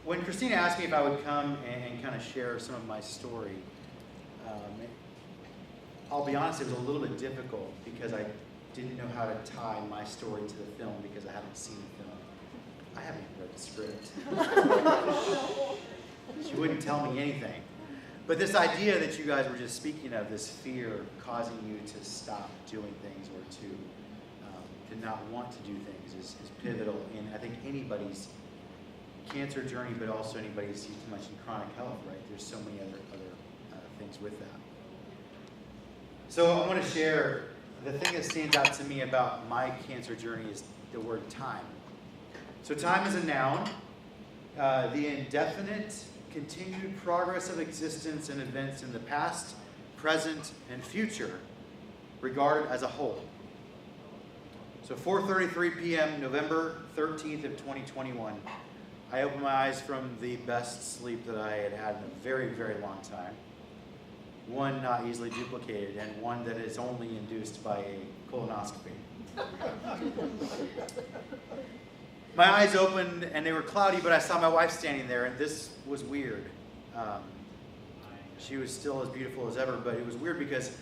when Christina asked me if I would come and kind of share some of my story, I'll be honest, it was a little bit difficult because I didn't know how to tie my story to the film because I haven't seen the film. I haven't even read the script. She wouldn't tell me anything. But this idea that you guys were just speaking of, this fear causing you to stop doing things or to not want to do things is pivotal in, I think, anybody's cancer journey, but also anybody's, you mentioned chronic health, right? There's so many other things with that. So I want to share, the thing that stands out to me about my cancer journey is the word time. So time is a noun. The indefinite, continued progress of existence and events in the past, present, and future, regarded as a whole. So 4:33 p.m., November 13th of 2021, I opened my eyes from the best sleep that I had had in a very, very long time. One not easily duplicated, and one that is only induced by a colonoscopy. My eyes opened, and they were cloudy, but I saw my wife standing there, and this was weird. She was still as beautiful as ever, but it was weird because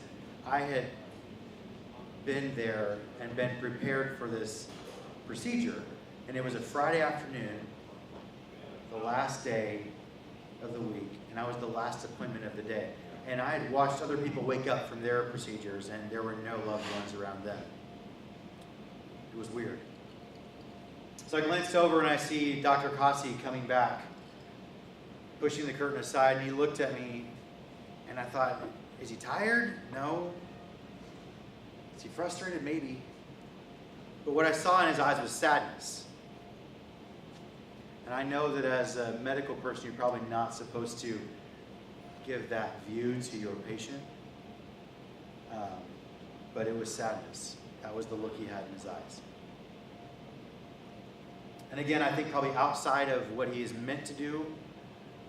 I had been there and been prepared for this procedure, and it was a Friday afternoon, the last day of the week, and I was the last appointment of the day. And I had watched other people wake up from their procedures, and there were no loved ones around them. It was weird. So I glanced over and I see Dr. Kasi coming back, pushing the curtain aside, and he looked at me, and I thought, is he tired? No. Is he frustrated? Maybe. But what I saw in his eyes was sadness. And I know that as a medical person, you're probably not supposed to give that view to your patient. But it was sadness. That was the look he had in his eyes. And again, I think probably outside of what he is meant to do,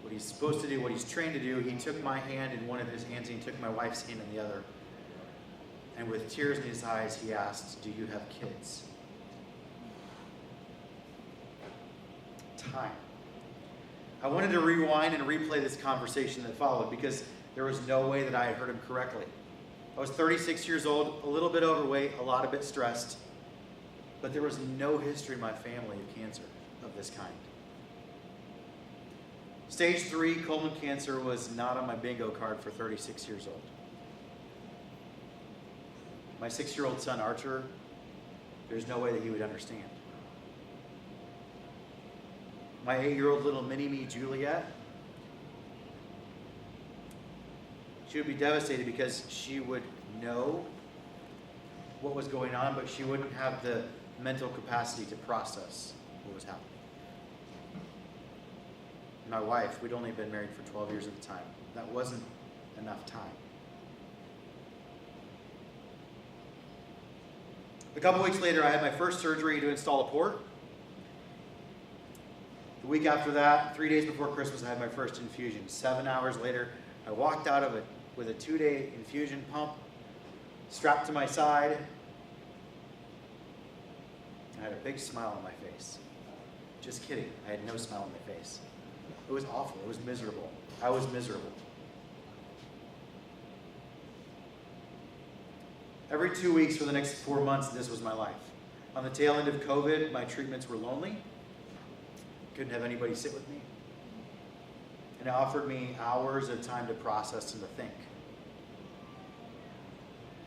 what he's supposed to do, what he's trained to do, he took my hand in one of his hands and he took my wife's hand in the other. And with tears in his eyes, he asked, "Do you have kids?" Time. I wanted to rewind and replay this conversation that followed because there was no way that I had heard him correctly. I was 36 years old, a little bit overweight, a bit stressed, but there was no history in my family of cancer of this kind. Stage 3 colon cancer was not on my bingo card for 36 years old. My 6-year-old son, Archer, there's no way that he would understand. My 8-year-old little mini-me, Juliet, she would be devastated because she would know what was going on, but she wouldn't have the mental capacity to process what was happening. My wife, we'd only been married for 12 years at the time. That wasn't enough time. A couple weeks later, I had my first surgery to install a port. The week after that, 3 days before Christmas, I had my first infusion. 7 hours later, I walked out of it with a 2-day infusion pump strapped to my side. I had a big smile on my face. Just kidding. I had no smile on my face. It was awful. It was miserable. I was miserable. Every 2 weeks for the next 4 months, this was my life. On the tail end of COVID, my treatments were lonely. Couldn't have anybody sit with me. And it offered me hours of time to process and to think.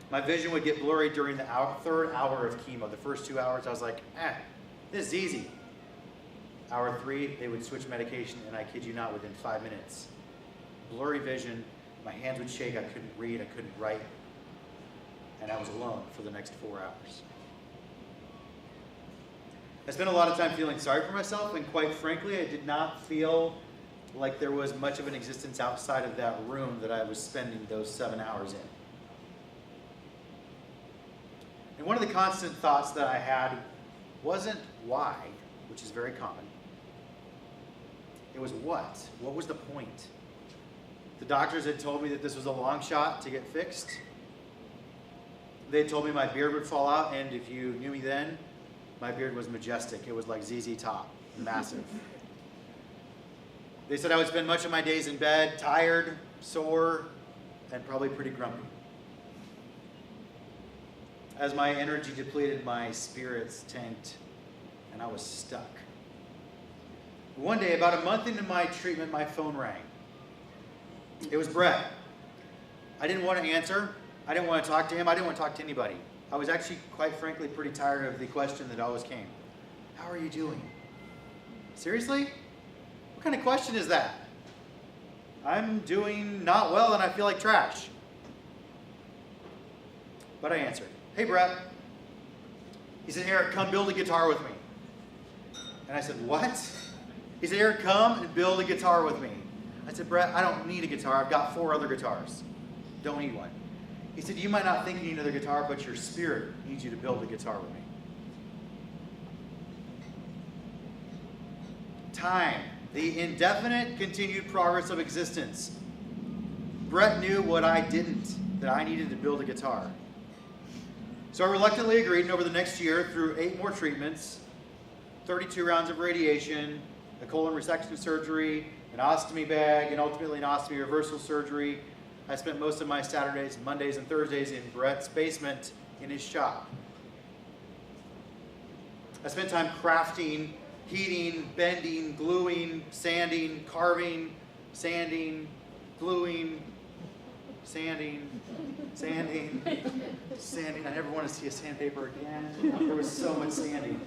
My vision would get blurry during the third hour of chemo. The first 2 hours, I was like, this is easy. Hour 3, they would switch medication, and I kid you not, within 5 minutes. Blurry vision, my hands would shake, I couldn't read, I couldn't write, and I was alone for the next 4 hours. I spent a lot of time feeling sorry for myself, and quite frankly, I did not feel like there was much of an existence outside of that room that I was spending those 7 hours in. And one of the constant thoughts that I had wasn't why, which is very common. It was what? What was the point? The doctors had told me that this was a long shot to get fixed. They told me my beard would fall out, and if you knew me then, my beard was majestic. It was like ZZ Top, massive. They said I would spend much of my days in bed, tired, sore, and probably pretty grumpy. As my energy depleted, my spirits tanked, and I was stuck. One day, about a month into my treatment, my phone rang. It was Brett. I didn't want to answer. I didn't want to talk to him. I didn't want to talk to anybody. I was actually, quite frankly, pretty tired of the question that always came. How are you doing? Seriously? What kind of question is that? I'm doing not well and I feel like trash. But I answered. Hey, Brett. He said, Eric, come build a guitar with me. And I said, what? He said, Eric, come and build a guitar with me. I said, Brett, I don't need a guitar. I've got 4 other guitars. Don't need one. He said, you might not think you need another guitar, but your spirit needs you to build a guitar with me. Time, the indefinite continued progress of existence. Brett knew what I didn't, that I needed to build a guitar. So I reluctantly agreed, and over the next year, through 8 more treatments, 32 rounds of radiation, a colon resection surgery, an ostomy bag, and ultimately an ostomy reversal surgery, I spent most of my Saturdays, Mondays, and Thursdays in Brett's basement in his shop. I spent time crafting, heating, bending, gluing, sanding, carving, sanding, gluing, sanding, sanding, sanding. I never want to see a sandpaper again. There was so much sanding.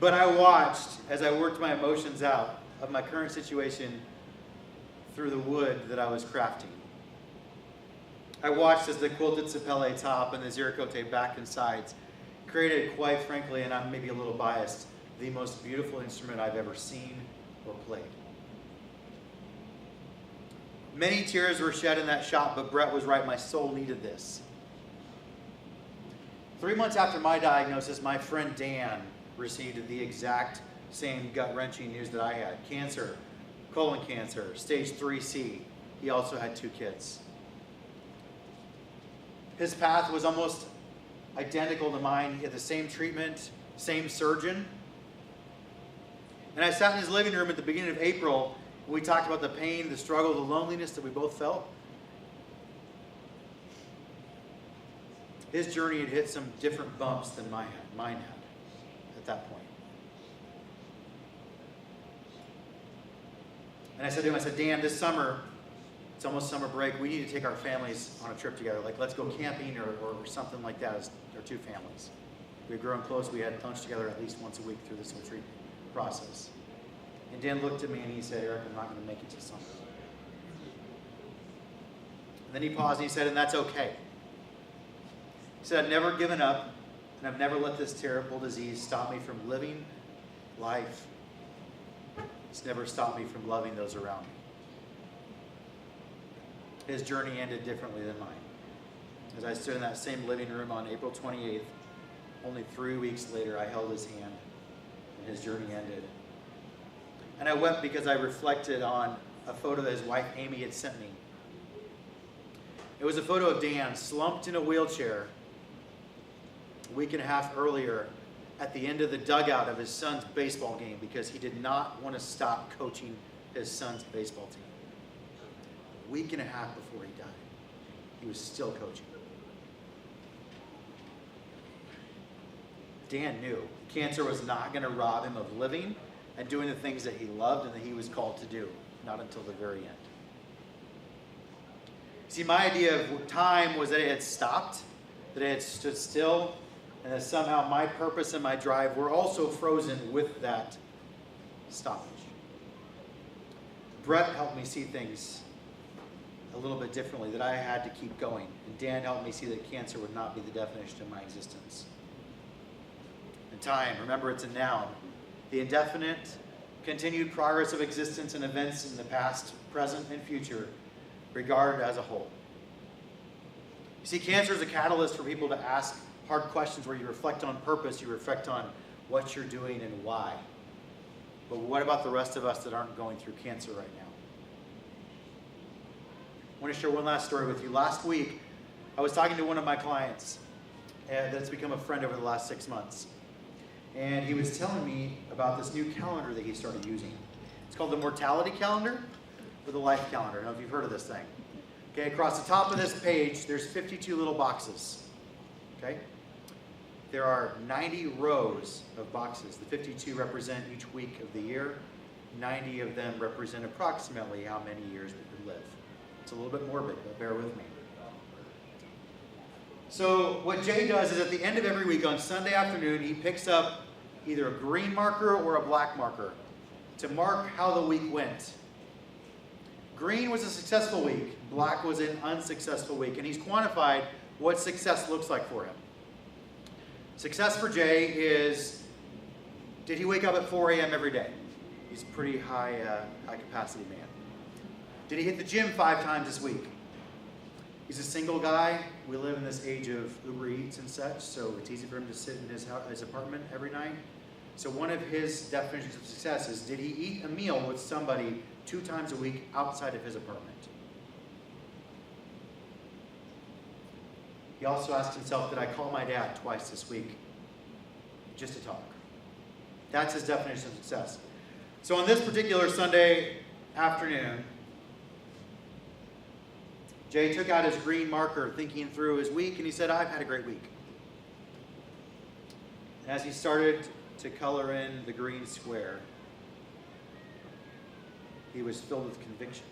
But I watched as I worked my emotions out of my current situation through the wood that I was crafting. I watched as the quilted sapele top and the ziricote back and sides created, quite frankly, and I'm maybe a little biased, the most beautiful instrument I've ever seen or played. Many tears were shed in that shop, but Brett was right. My soul needed this. 3 months after my diagnosis, my friend Dan received the exact same gut-wrenching news that I had. Cancer, colon cancer, stage 3C. He also had 2 kids. His path was almost identical to mine. He had the same treatment, same surgeon. And I sat in his living room at the beginning of April. We talked about the pain, the struggle, the loneliness that we both felt. His journey had hit some different bumps than mine had at that point. And I said to him, Dan, this summer, it's almost summer break, we need to take our families on a trip together. Like, let's go camping or something like that as our 2 families. We had grown close. We had lunch together at least once a week through this whole treatment process. And Dan looked at me and he said, Eric, I'm not going to make it to summer. And then he paused and he said, and that's okay. He said, I've never given up and I've never let this terrible disease stop me from living life. It's never stopped me from loving those around me. His journey ended differently than mine. As I stood in that same living room on April 28th, only 3 weeks later, I held his hand and his journey ended. And I wept because I reflected on a photo that his wife Amy had sent me. It was a photo of Dan slumped in a wheelchair a week and a half earlier at the end of the dugout of his son's baseball game because he did not want to stop coaching his son's baseball team. A week and a half before he died, he was still coaching. Dan knew cancer was not going to rob him of living and doing the things that he loved and that he was called to do, not until the very end. See, my idea of time was that it had stopped, that it had stood still, and that somehow my purpose and my drive were also frozen with that stoppage. Brett helped me see things a little bit differently, that I had to keep going. And Dan helped me see that cancer would not be the definition of my existence. And time, remember it's a noun. The indefinite, continued progress of existence and events in the past, present, and future, regarded as a whole. You see, cancer is a catalyst for people to ask hard questions where you reflect on purpose, you reflect on what you're doing and why. But what about the rest of us that aren't going through cancer right now? I want to share one last story with you. Last week, I was talking to one of my clients that's become a friend over the last 6 months. And he was telling me about this new calendar that he started using. It's called the mortality calendar. with a life calendar. I don't know if you've heard of this thing. Okay, across the top of this page, there's 52 little boxes. Okay? There are 90 rows of boxes. The 52 represent each week of the year. 90 of them represent approximately how many years we could live. It's a little bit morbid, but bear with me. So what Jay does is at the end of every week on Sunday afternoon, he picks up either a green marker or a black marker to mark how the week went. Green was a successful week. Black was an unsuccessful week. And he's quantified what success looks like for him. Success for Jay is, did he wake up at 4 a.m. every day? He's a pretty high capacity man. Did he hit the gym 5 times this week? He's a single guy. We live in this age of Uber Eats and such, so it's easy for him to sit in his apartment every night. So one of his definitions of success is, did he eat a meal with somebody 2 times a week outside of his apartment? He also asked himself, did I call my dad twice this week just to talk? That's his definition of success. So on this particular Sunday afternoon, Jay took out his green marker thinking through his week, and he said, I've had a great week. As he started to color in the green square, he was filled with conviction.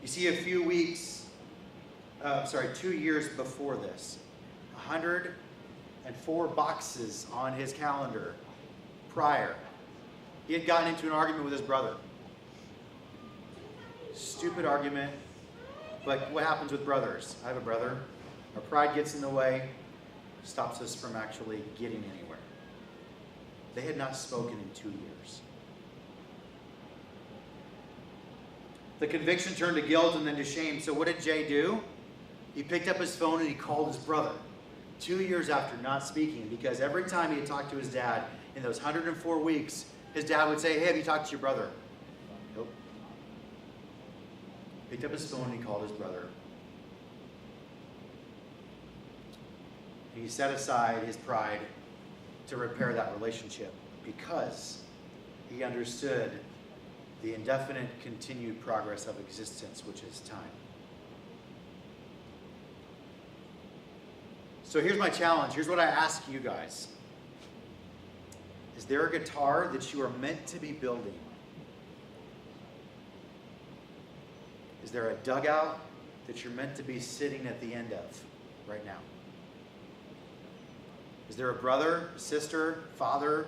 You see, 2 years before this, 104 boxes on his calendar prior, he had gotten into an argument with his brother. Stupid argument, but what happens with brothers? I have a brother. Our pride gets in the way, stops us from actually getting anywhere. They had not spoken in 2 years. The conviction turned to guilt and then to shame. So what did Jay do? He picked up his phone and he called his brother 2 years after not speaking, because every time he had talked to his dad in those 104 weeks, his dad would say, hey, have you talked to your brother? Nope. Picked up his phone and he called his brother. He set aside his pride to repair that relationship because he understood the indefinite continued progress of existence, which is time. So here's my challenge. Here's what I ask you guys. Is there a guitar that you are meant to be building? Is there a dugout that you're meant to be sitting at the end of right now? Is there a brother, sister, father,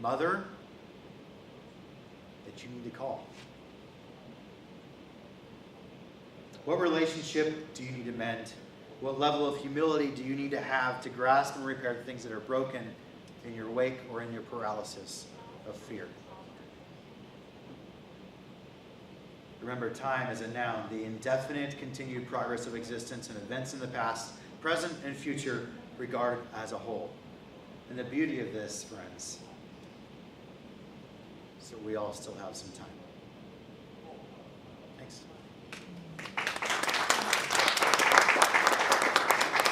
mother that you need to call? What relationship do you need to mend? What level of humility do you need to have to grasp and repair the things that are broken in your wake or in your paralysis of fear? Remember, time is a noun, the indefinite continued progress of existence and events in the past, present, and future regarded as a whole. And the beauty of this, friends, is that we all still have some time. Thanks.